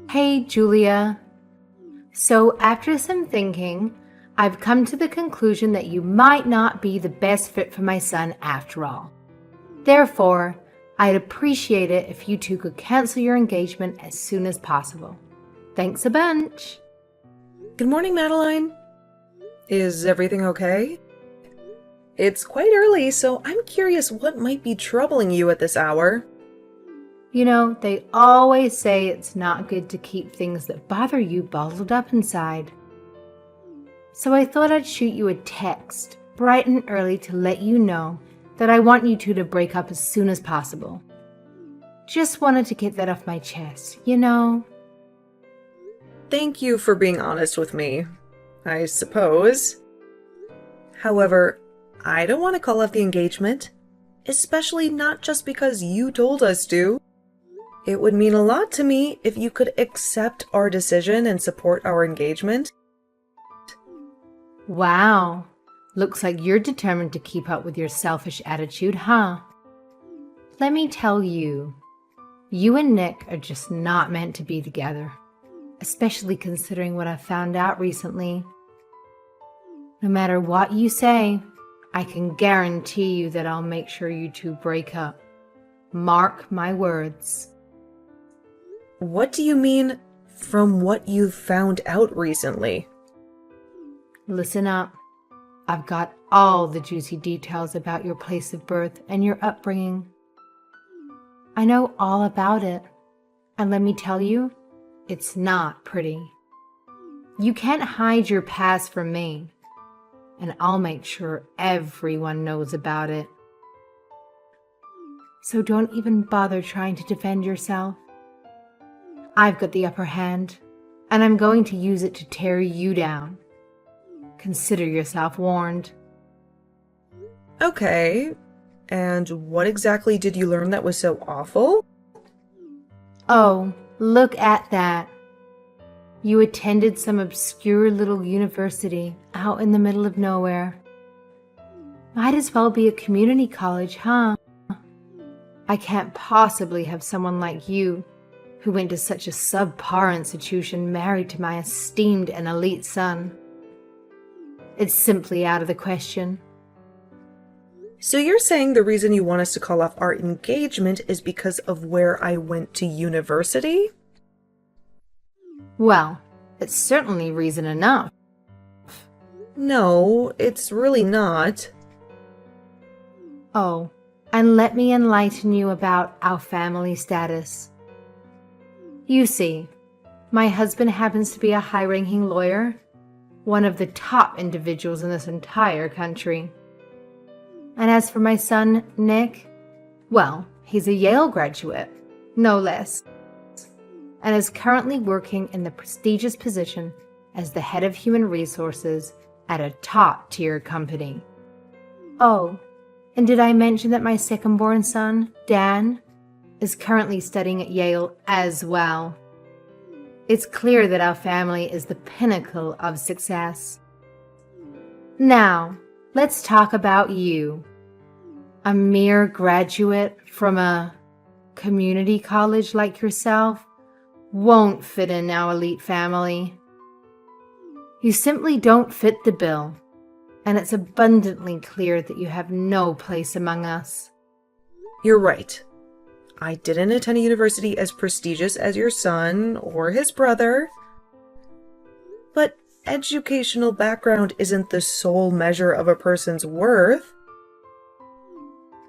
Hey, Julia. So, after some thinking, I've come to the conclusion that you might not be the best fit for my son after all. Therefore, I'd appreciate it if you two could cancel your engagement as soon as possible. Thanks a bunch. Good morning, Madeline. Is everything okay? It's quite early, so I'm curious what might be troubling you at this hour. You know, they always say it's not good to keep things that bother you bottled up inside. So I thought I'd shoot you a text bright and early to let you know that I want you two to break up as soon as possible. Just wanted to get that off my chest, you know? Thank you for being honest with me, I suppose. However, I don't want to call off the engagement, especially not just because you told us to. It would mean a lot to me if you could accept our decision and support our engagement. Wow, looks like you're determined to keep up with your selfish attitude, huh? Let me tell you, you and Nick are just not meant to be together, especially considering what I've found out recently. No matter what you say, I can guarantee you that I'll make sure you two break up. Mark my words. What do you mean, from what you've found out recently? Listen up. I've got all the juicy details about your place of birth and your upbringing. I know all about it. And let me tell you, it's not pretty. You can't hide your past from me. And I'll make sure everyone knows about it. So don't even bother trying to defend yourself. I've got the upper hand, and I'm going to use it to tear you down. Consider yourself warned. Okay, and what exactly did you learn that was so awful? Oh, look at that. You attended some obscure little university out in the middle of nowhere. Might as well be a community college, huh? I can't possibly have someone like you, who went to such a subpar institution, married to my esteemed and elite son. It's simply out of the question. So you're saying the reason you want us to call off our engagement is because of where I went to university? Well, it's certainly reason enough. No, it's really not. Oh, and let me enlighten you about our family status. You see, my husband happens to be a high-ranking lawyer, one of the top individuals in this entire country. And as for my son, Nick, well, he's a Yale graduate, no less, and is currently working in the prestigious position as the head of human resources at a top-tier company. Oh, and did I mention that my second-born son, Dan, is currently studying at Yale as well? It's clear that our family is the pinnacle of success. Now, let's talk about you. A mere graduate from a community college like yourself won't fit in our elite family. You simply don't fit the bill, and it's abundantly clear that you have no place among us. You're right. I didn't attend a university as prestigious as your son or his brother. But educational background isn't the sole measure of a person's worth.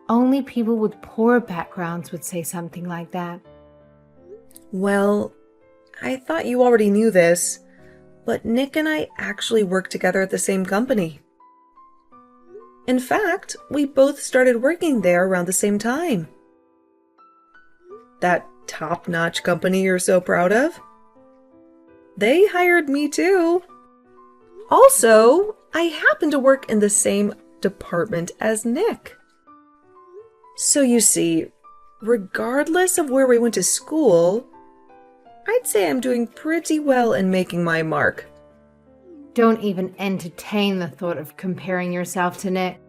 Only people with poor backgrounds would say something like that. Well, I thought you already knew this, but Nick and I actually work together at the same company. In fact, we both started working there around the same time. That top-notch company you're so proud of? They hired me too. Also, I happen to work in the same department as Nick. So you see, regardless of where we went to school, I'd say I'm doing pretty well in making my mark. Don't even entertain the thought of comparing yourself to Nick.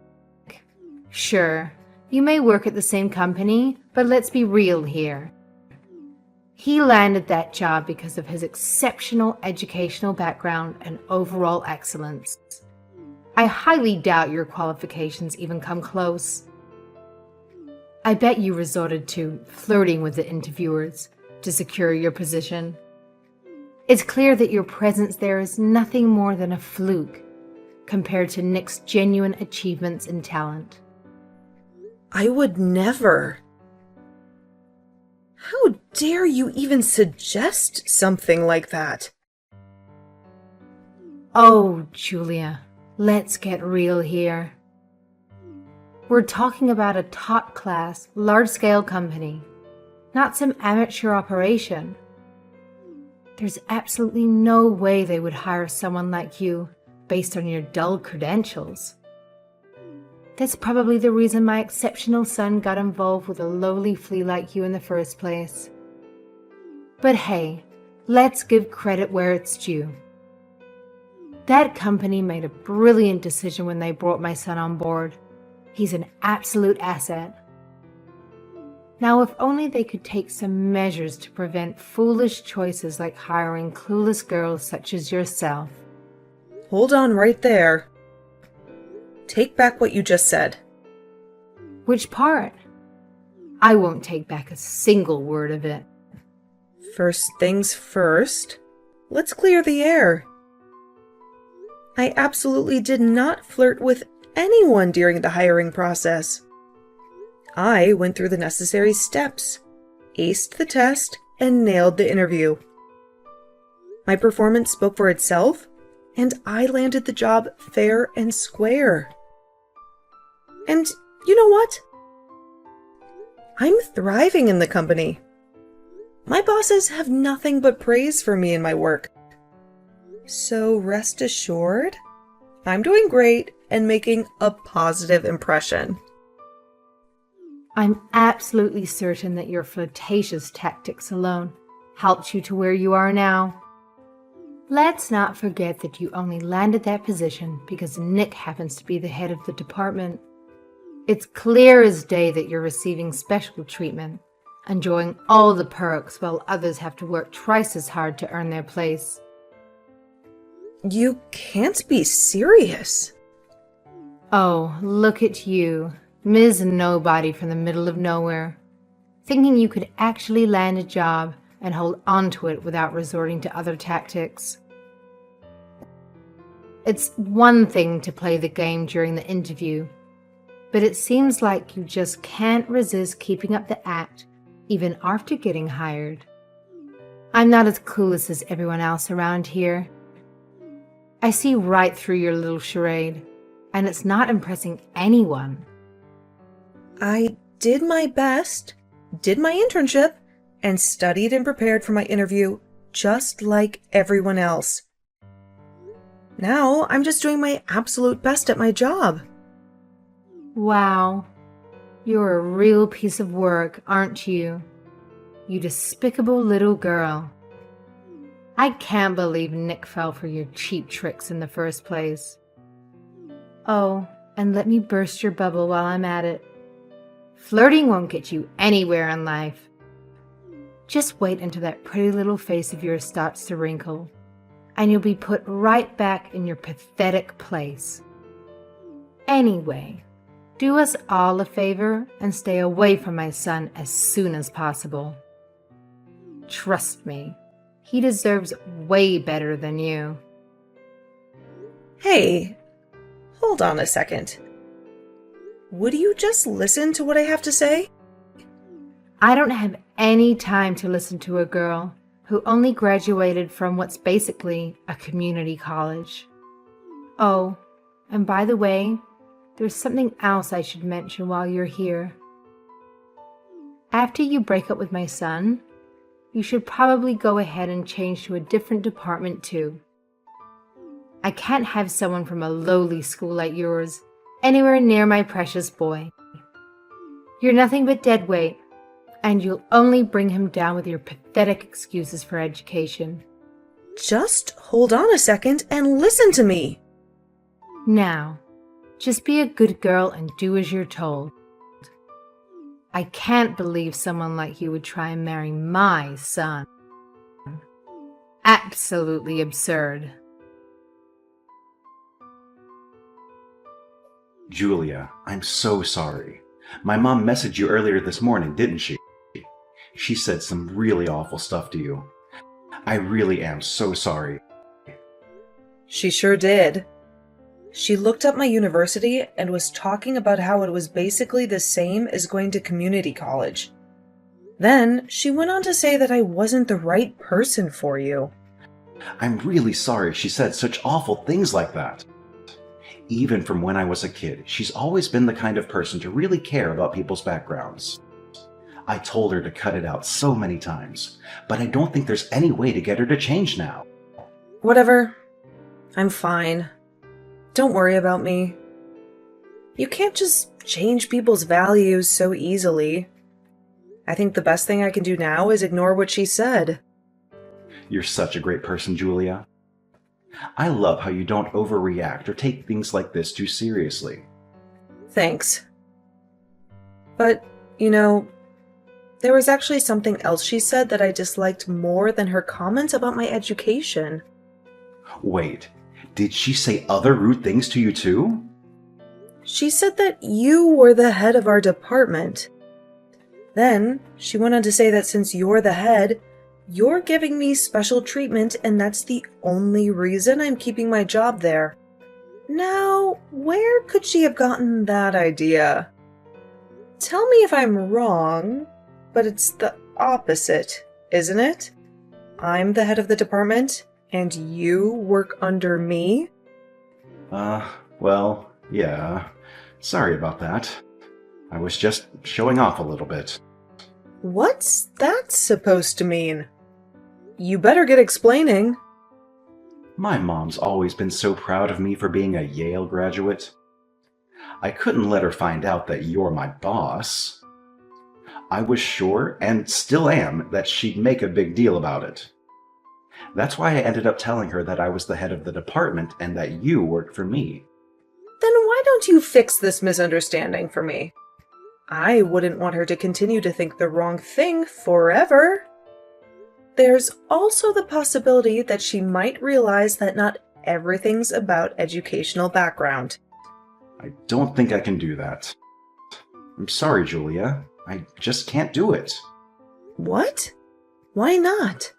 Sure, you may work at the same company, but let's be real here. He landed that job because of his exceptional educational background and overall excellence. I highly doubt your qualifications even come close. I bet you resorted to flirting with the interviewers to secure your position. It's clear that your presence there is nothing more than a fluke compared to Nick's genuine achievements and talent. I would never. How dare you even suggest something like that? Oh, Julia, let's get real here. We're talking about a top-class, large-scale company, not some amateur operation. There's absolutely no way they would hire someone like you based on your dull credentials. That's probably the reason my exceptional son got involved with a lowly flea like you in the first place. But hey, let's give credit where it's due. That company made a brilliant decision when they brought my son on board. He's an absolute asset. Now, if only they could take some measures to prevent foolish choices like hiring clueless girls such as yourself. Hold on right there. Take back what you just said. Which part? I won't take back a single word of it. First things first, let's clear the air. I absolutely did not flirt with anyone during the hiring process. I went through the necessary steps, aced the test, and nailed the interview. My performance spoke for itself, and I landed the job fair and square. And you know what? I'm thriving in the company. My bosses have nothing but praise for me and my work. So rest assured, I'm doing great and making a positive impression. I'm absolutely certain that your flirtatious tactics alone helped you to where you are now. Let's not forget that you only landed that position because Nick happens to be the head of the department. It's clear as day that you're receiving special treatment, enjoying all the perks while others have to work twice as hard to earn their place. You can't be serious. Oh, look at you, Ms. Nobody from the middle of nowhere, thinking you could actually land a job and hold on to it without resorting to other tactics. It's one thing to play the game during the interview, but it seems like you just can't resist keeping up the act even after getting hired. I'm not as clueless as everyone else around here. I see right through your little charade, and it's not impressing anyone. I did my best, did my internship, and studied and prepared for my interview just like everyone else. Now I'm just doing my absolute best at my job. Wow, you're a real piece of work, aren't you? You despicable little girl. I can't believe Nick fell for your cheap tricks in the first place. Oh, and let me burst your bubble while I'm at it. Flirting won't get you anywhere in life. Just wait until that pretty little face of yours starts to wrinkle, and you'll be put right back in your pathetic place. Anyway, do us all a favor and stay away from my son as soon as possible. Trust me, he deserves way better than you. Hey, hold on a second. Would you just listen to what I have to say? I don't have any time to listen to a girl who only graduated from what's basically a community college. Oh, and by the way, there's something else I should mention while you're here. After you break up with my son, you should probably go ahead and change to a different department too. I can't have someone from a lowly school like yours anywhere near my precious boy. You're nothing but dead weight, and you'll only bring him down with your pathetic excuses for education. Just hold on a second and listen to me. Now, just be a good girl and do as you're told. I can't believe someone like you would try and marry my son. Absolutely absurd. Julia, I'm so sorry. My mom messaged you earlier this morning, didn't she? She said some really awful stuff to you. I really am so sorry. She sure did. She looked up my university and was talking about how it was basically the same as going to community college. Then she went on to say that I wasn't the right person for you. I'm really sorry she said such awful things like that. Even from when I was a kid, she's always been the kind of person to really care about people's backgrounds. I told her to cut it out so many times, but I don't think there's any way to get her to change now. Whatever. I'm fine. Don't worry about me. You can't just change people's values so easily. I think the best thing I can do now is ignore what she said. You're such a great person, Julia. I love how you don't overreact or take things like this too seriously. Thanks. But, there was actually something else she said that I disliked more than her comments about my education. Wait, did she say other rude things to you too? She said that you were the head of our department. Then, she went on to say that since you're the head, you're giving me special treatment and that's the only reason I'm keeping my job there. Now, where could she have gotten that idea? Tell me if I'm wrong, but it's the opposite, isn't it? I'm the head of the department, and you work under me? Well, yeah. Sorry about that. I was just showing off a little bit. What's that supposed to mean? You better get explaining. My mom's always been so proud of me for being a Yale graduate. I couldn't let her find out that you're my boss. I was sure, and still am, that she'd make a big deal about it. That's why I ended up telling her that I was the head of the department and that you worked for me. Then why don't you fix this misunderstanding for me? I wouldn't want her to continue to think the wrong thing forever. There's also the possibility that she might realize that not everything's about educational background. I don't think I can do that. I'm sorry, Julia. I just can't do it. What? Why not?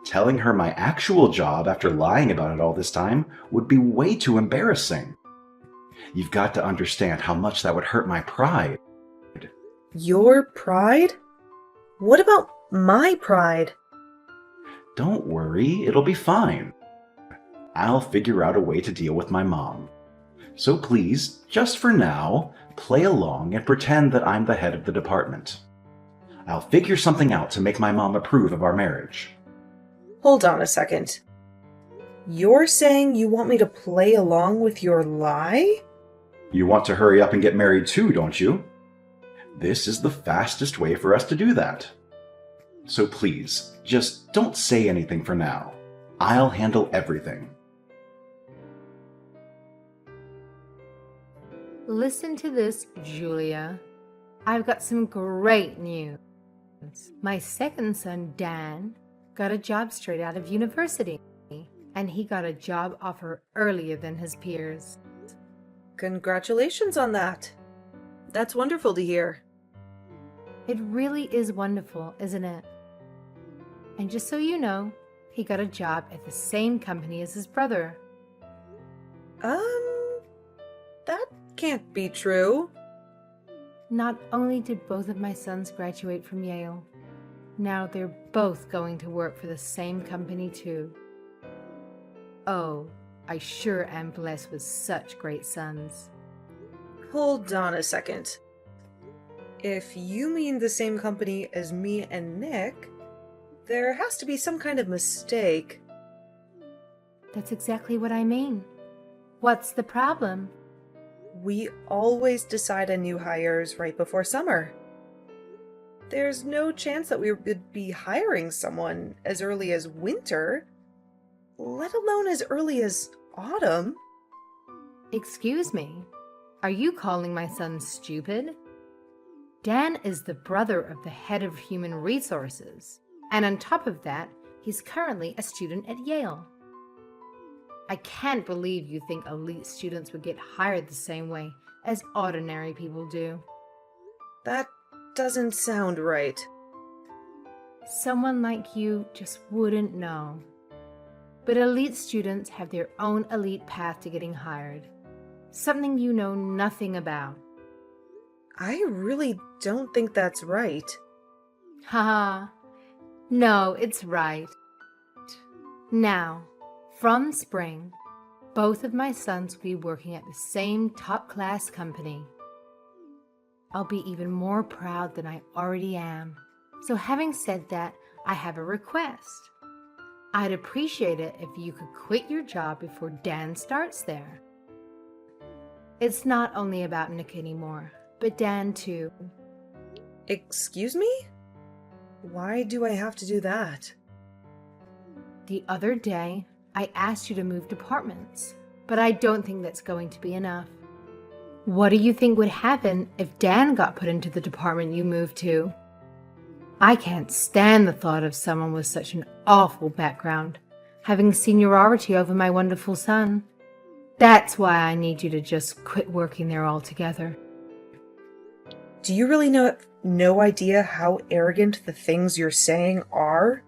Telling her my actual job after lying about it all this time would be way too embarrassing. You've got to understand how much that would hurt my pride. Your pride? What about my pride? Don't worry, it'll be fine. I'll figure out a way to deal with my mom. So please, just for now, play along and pretend that I'm the head of the department. I'll figure something out to make my mom approve of our marriage. Hold on a second. You're saying you want me to play along with your lie? You want to hurry up and get married too, don't you? This is the fastest way for us to do that. So please, just don't say anything for now. I'll handle everything. Listen to this, Julia. I've got some great news. My second son, Dan, got a job straight out of university, and he got a job offer earlier than his peers. Congratulations on that. That's wonderful to hear. It really is wonderful, isn't it? And just so you know, he got a job at the same company as his brother. That can't be true. Not only did both of my sons graduate from Yale, now they're both going to work for the same company too. Oh, I sure am blessed with such great sons. Hold on a second. If you mean the same company as me and Nick, there has to be some kind of mistake. That's exactly what I mean. What's the problem? We always decide on new hires right before summer. There's no chance that we would be hiring someone as early as winter, let alone as early as autumn. Excuse me, are you calling my son stupid? Dan is the brother of the head of human resources, and on top of that, he's currently a student at Yale. I can't believe you think elite students would get hired the same way as ordinary people do. That doesn't sound right. Someone like you just wouldn't know. But elite students have their own elite path to getting hired, something you know nothing about. I really don't think that's right. Haha, no, it's right. Now, from spring, both of my sons will be working at the same top-class company. I'll be even more proud than I already am. So having said that, I have a request. I'd appreciate it if you could quit your job before Dan starts there. It's not only about Nick anymore, but Dan too. Excuse me? Why do I have to do that? The other day, I asked you to move departments, but I don't think that's going to be enough. What do you think would happen if Dan got put into the department you moved to? I can't stand the thought of someone with such an awful background having seniority over my wonderful son. That's why I need you to just quit working there altogether. Do you really no idea how arrogant the things you're saying are?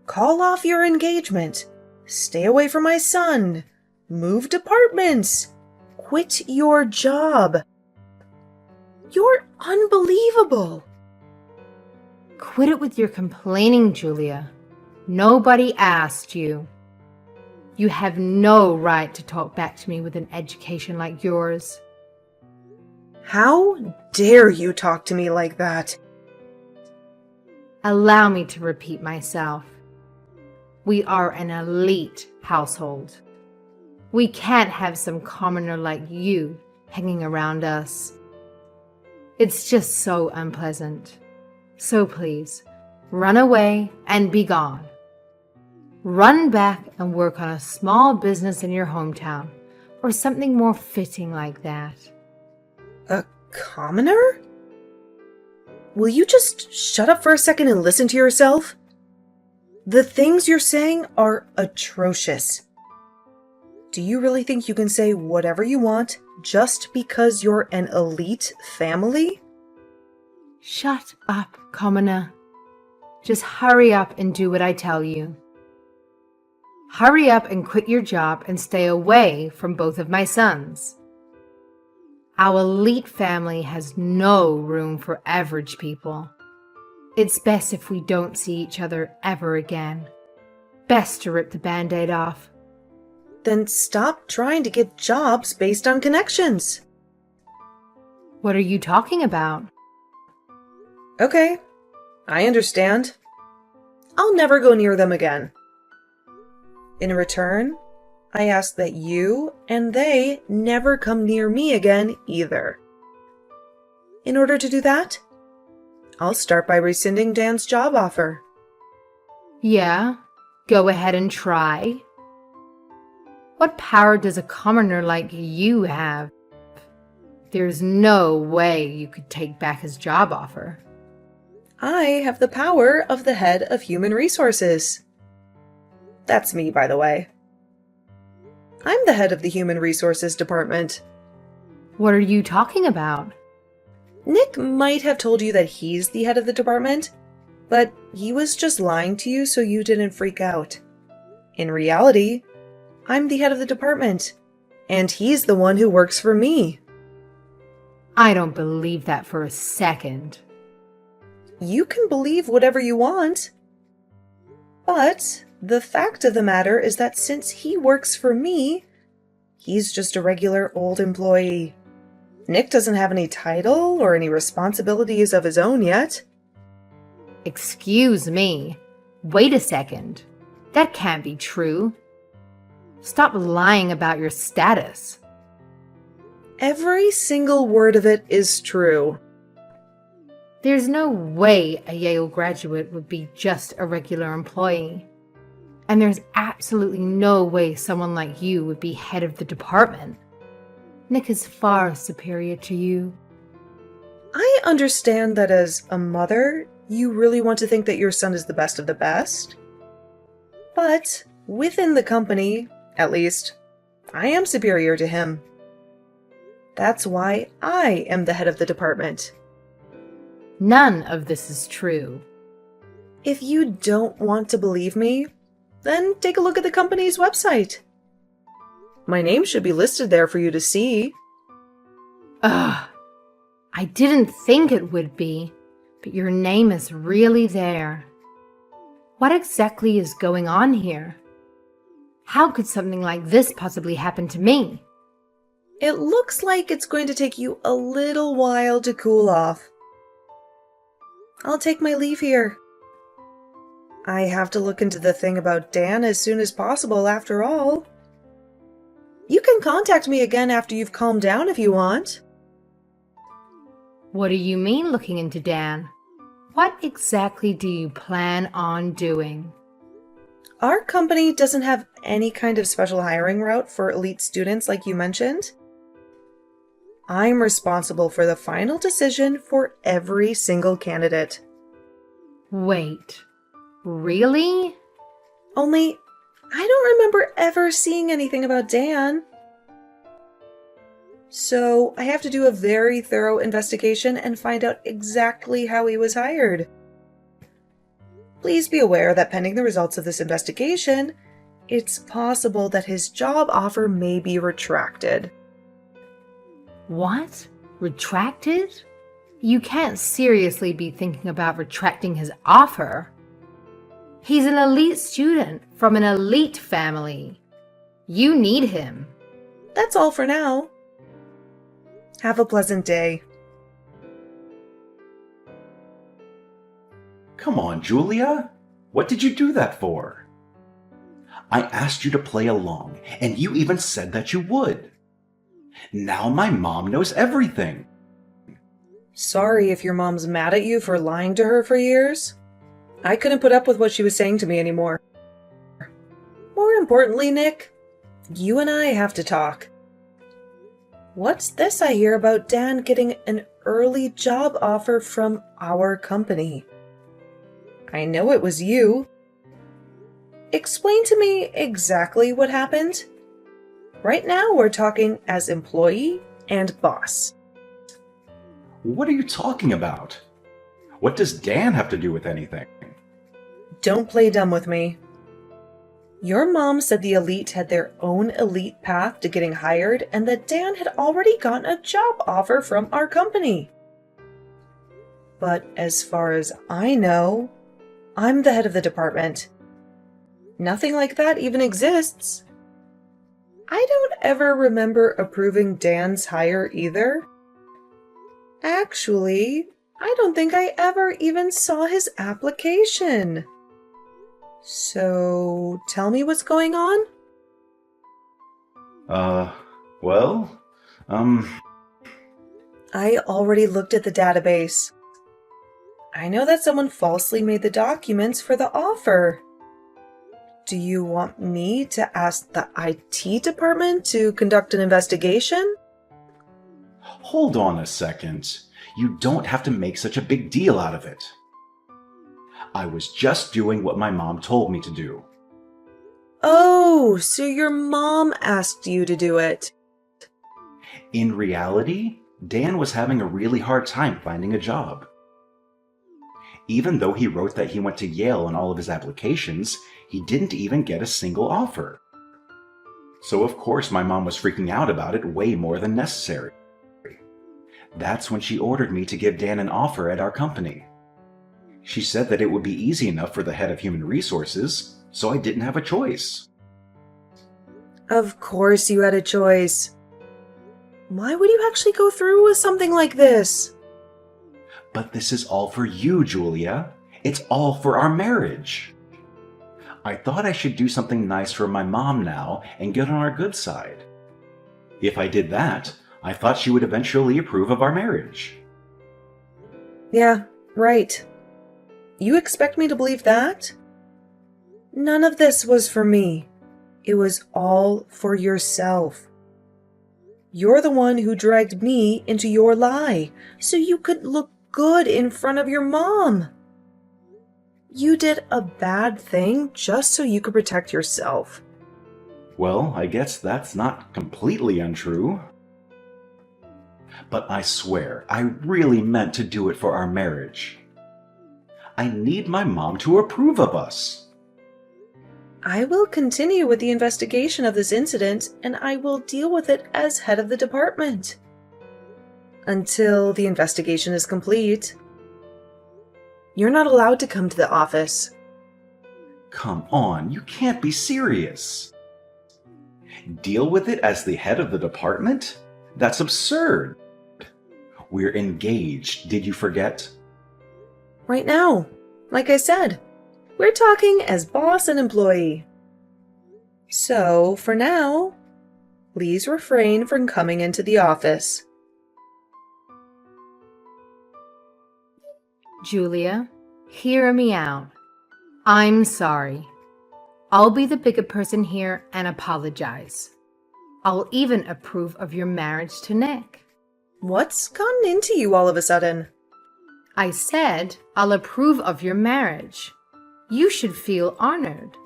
Call off your engagement. Stay away from my son. Move departments. Quit your job. You're unbelievable. Quit it with your complaining, Julia. Nobody asked you. You have no right to talk back to me with an education like yours. How dare you talk to me like that? Allow me to repeat myself. We are an elite household. We can't have some commoner like you hanging around us. It's just so unpleasant. So please, run away and be gone. Run back and work on a small business in your hometown, or something more fitting like that. A commoner? Will you just shut up for a second and listen to yourself? The things you're saying are atrocious. Do you really think you can say whatever you want just because you're an elite family? Shut up, commoner. Just hurry up and do what I tell you. Hurry up and quit your job and stay away from both of my sons. Our elite family has no room for average people. It's best if we don't see each other ever again. Best to rip the Band-Aid off. Then stop trying to get jobs based on connections. What are you talking about? Okay, I understand. I'll never go near them again. In return, I ask that you and they never come near me again either. In order to do that, I'll start by rescinding Dan's job offer. Yeah, go ahead and try. What power does a commoner like you have? There's no way you could take back his job offer. I have the power of the head of human resources. That's me, by the way. I'm the head of the human resources department. What are you talking about? Nick might have told you that he's the head of the department, but he was just lying to you so you didn't freak out. In reality, I'm the head of the department, and he's the one who works for me. I don't believe that for a second. You can believe whatever you want. But the fact of the matter is that since he works for me, he's just a regular old employee. Nick doesn't have any title or any responsibilities of his own yet. Excuse me. Wait a second. That can't be true. Stop lying about your status. Every single word of it is true. There's no way a Yale graduate would be just a regular employee. And there's absolutely no way someone like you would be head of the department. Nick is far superior to you. I understand that as a mother, you really want to think that your son is the best of the best. But within the company, at least, I am superior to him. That's why I am the head of the department. None of this is true. If you don't want to believe me, then take a look at the company's website. My name should be listed there for you to see. Ugh. I didn't think it would be, but your name is really there. What exactly is going on here? How could something like this possibly happen to me? It looks like it's going to take you a little while to cool off. I'll take my leave here. I have to look into the thing about Dan as soon as possible, after all. You can contact me again after you've calmed down if you want. What do you mean looking into Dan? What exactly do you plan on doing? Our company doesn't have any kind of special hiring route for elite students like you mentioned. I'm responsible for the final decision for every single candidate. Wait, really? Only, I don't remember ever seeing anything about Dan. So I have to do a very thorough investigation and find out exactly how he was hired. Please be aware that pending the results of this investigation, it's possible that his job offer may be retracted. What? Retracted? You can't seriously be thinking about retracting his offer. He's an elite student from an elite family. You need him. That's all for now. Have a pleasant day. Come on, Julia. What did you do that for? I asked you to play along, and you even said that you would. Now my mom knows everything. Sorry if your mom's mad at you for lying to her for years. I couldn't put up with what she was saying to me anymore. More importantly, Nick, you and I have to talk. What's this I hear about Dan getting an early job offer from our company? I know it was you. Explain to me exactly what happened. Right now we're talking as employee and boss. What are you talking about? What does Dan have to do with anything? Don't play dumb with me. Your mom said the elite had their own elite path to getting hired and that Dan had already gotten a job offer from our company. But as far as I know, I'm the head of the department. Nothing like that even exists. I don't ever remember approving Dan's hire either. Actually, I don't think I ever even saw his application. So, tell me what's going on? Well, I already looked at the database. I know that someone falsely made the documents for the offer. Do you want me to ask the IT department to conduct an investigation? hold on a second. You don't have to make such a big deal out of it. I was just doing what my mom told me to do. Oh, so your mom asked you to do it. In reality, Dan was having a really hard time finding a job. Even though he wrote that he went to Yale on all of his applications, he didn't even get a single offer. So of course my mom was freaking out about it way more than necessary. That's when she ordered me to give Dan an offer at our company. She said that it would be easy enough for the head of human resources, so I didn't have a choice. Of course you had a choice. Why would you actually go through with something like this? But this is all for you, Julia. It's all for our marriage. I thought I should do something nice for my mom now and get on our good side. If I did that, I thought she would eventually approve of our marriage. Yeah, right. You expect me to believe that? None of this was for me. It was all for yourself. You're the one who dragged me into your lie, so you could look good in front of your mom. You did a bad thing just so you could protect yourself. Well, I guess that's not completely untrue. But I swear, I really meant to do it for our marriage. I need my mom to approve of us. I will continue with the investigation of this incident, and I will deal with it as head of the department. Until the investigation is complete. You're not allowed to come to the office. Come on, you can't be serious. Deal with it as the head of the department? That's absurd. We're engaged, did you forget? Right now, like I said, we're talking as boss and employee. So, for now, please refrain from coming into the office. Julia, hear me out. I'm sorry. I'll be the bigger person here and apologize. I'll even approve of your marriage to Nick. What's gotten into you all of a sudden? I said I'll approve of your marriage. You should feel honored.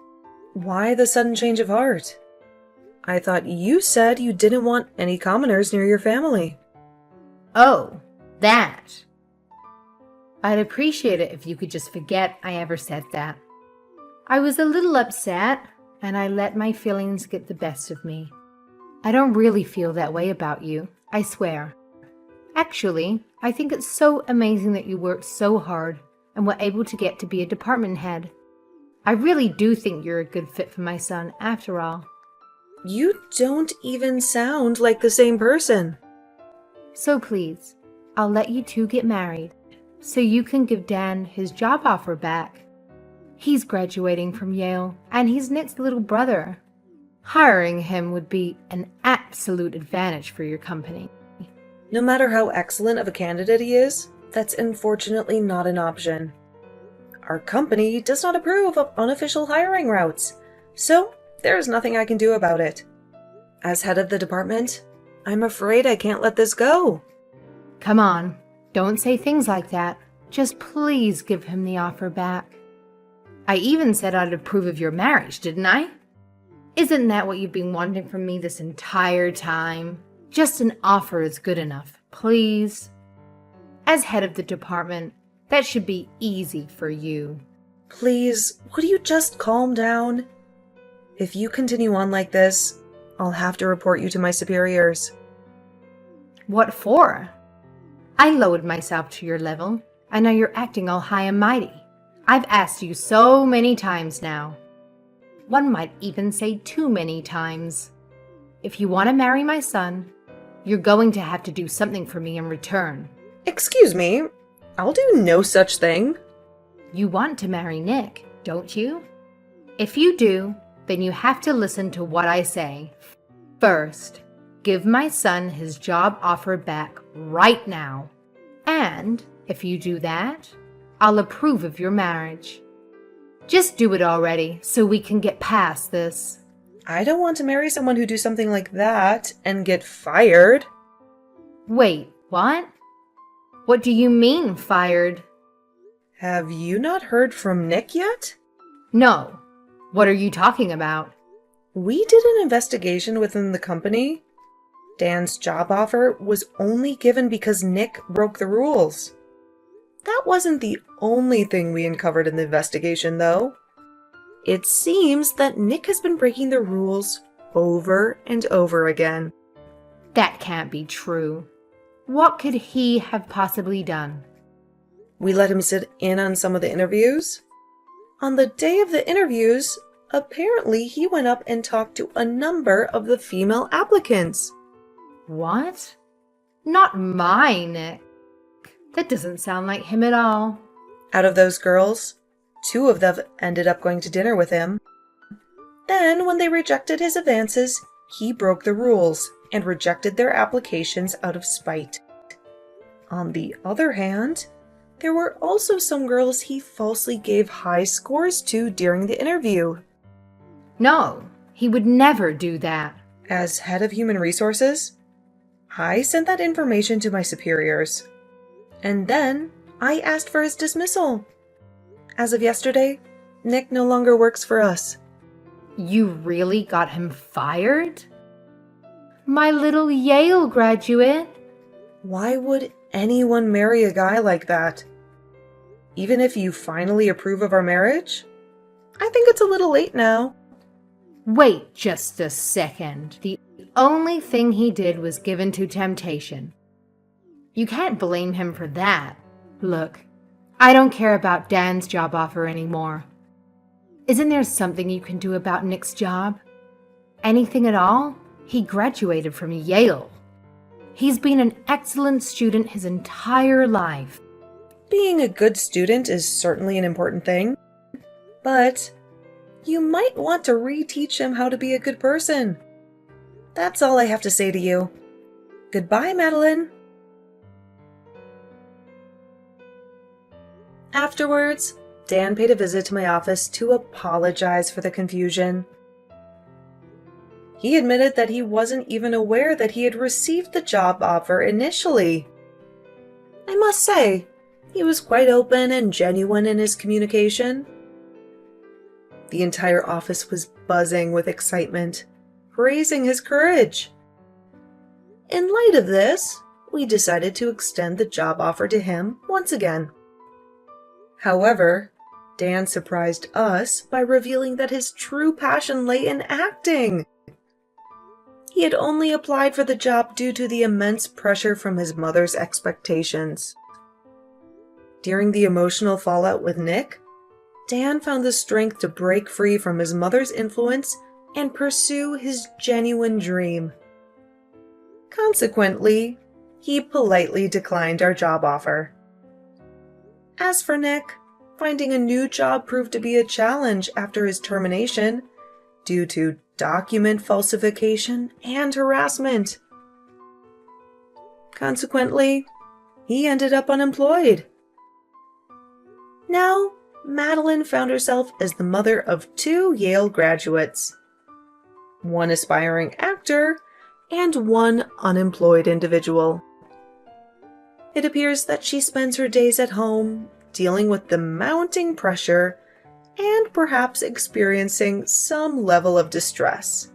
Why the sudden change of heart? I thought you said you didn't want any commoners near your family. Oh, that. I'd appreciate it if you could just forget I ever said that. I was a little upset, and I let my feelings get the best of me. I don't really feel that way about you, I swear. Actually, I think it's so amazing that you worked so hard and were able to get to be a department head. I really do think you're a good fit for my son, after all. You don't even sound like the same person. So please, I'll let you two get married, so you can give Dan his job offer back. He's graduating from Yale, and he's Nick's little brother. Hiring him would be an absolute advantage for your company. No matter how excellent of a candidate he is, that's unfortunately not an option. Our company does not approve of unofficial hiring routes, so there is nothing I can do about it. As head of the department, I'm afraid I can't let this go. Come on, don't say things like that. Just please give him the offer back. I even said I'd approve of your marriage, didn't I? Isn't that what you've been wanting from me this entire time? Just an offer is good enough, please. As head of the department, that should be easy for you. Please, would you just calm down? If you continue on like this, I'll have to report you to my superiors. What for? I lowered myself to your level, and now you're acting all high and mighty. I've asked you so many times now. One might even say too many times. If you want to marry my son, you're going to have to do something for me in return. Excuse me, I'll do no such thing. You want to marry Nick, don't you? If you do, then you have to listen to what I say. First, give my son his job offer back right now. And if you do that, I'll approve of your marriage. Just do it already so we can get past this. I don't want to marry someone who do something like that and get fired. Wait, what? What do you mean, fired? Have you not heard from Nick yet? No. What are you talking about? We did an investigation within the company. Dan's job offer was only given because Nick broke the rules. That wasn't the only thing we uncovered in the investigation, though. It seems that Nick has been breaking the rules over and over again. That can't be true. What could he have possibly done? We let him sit in on some of the interviews. On the day of the interviews, apparently he went up and talked to a number of the female applicants. What? Not my Nick. That doesn't sound like him at all. Out of those girls, 2 of them ended up going to dinner with him. Then, when they rejected his advances, he broke the rules and rejected their applications out of spite. On the other hand, there were also some girls he falsely gave high scores to during the interview. No, he would never do that. As head of human resources, I sent that information to my superiors. And then I asked for his dismissal. As of yesterday, Nick no longer works for us. You really got him fired? My little Yale graduate. Why would anyone marry a guy like that? Even if you finally approve of our marriage? I think it's a little late now. Wait just a second. The only thing he did was given to temptation. You can't blame him for that. Look, I don't care about Dan's job offer anymore. Isn't there something you can do about Nick's job? Anything at all? He graduated from Yale. He's been an excellent student his entire life. Being a good student is certainly an important thing, but you might want to reteach him how to be a good person. That's all I have to say to you. Goodbye, Madeline. Afterwards, Dan paid a visit to my office to apologize for the confusion. He admitted that he wasn't even aware that he had received the job offer initially. I must say, he was quite open and genuine in his communication. The entire office was buzzing with excitement, praising his courage. In light of this, we decided to extend the job offer to him once again. However, Dan surprised us by revealing that his true passion lay in acting. He had only applied for the job due to the immense pressure from his mother's expectations. During the emotional fallout with Nick, Dan found the strength to break free from his mother's influence and pursue his genuine dream. Consequently, he politely declined our job offer. As for Nick, finding a new job proved to be a challenge after his termination due to document falsification and harassment. Consequently, he ended up unemployed. Now, Madeline found herself as the mother of 2 Yale graduates, one aspiring actor and one unemployed individual. It appears that she spends her days at home dealing with the mounting pressure and perhaps experiencing some level of distress.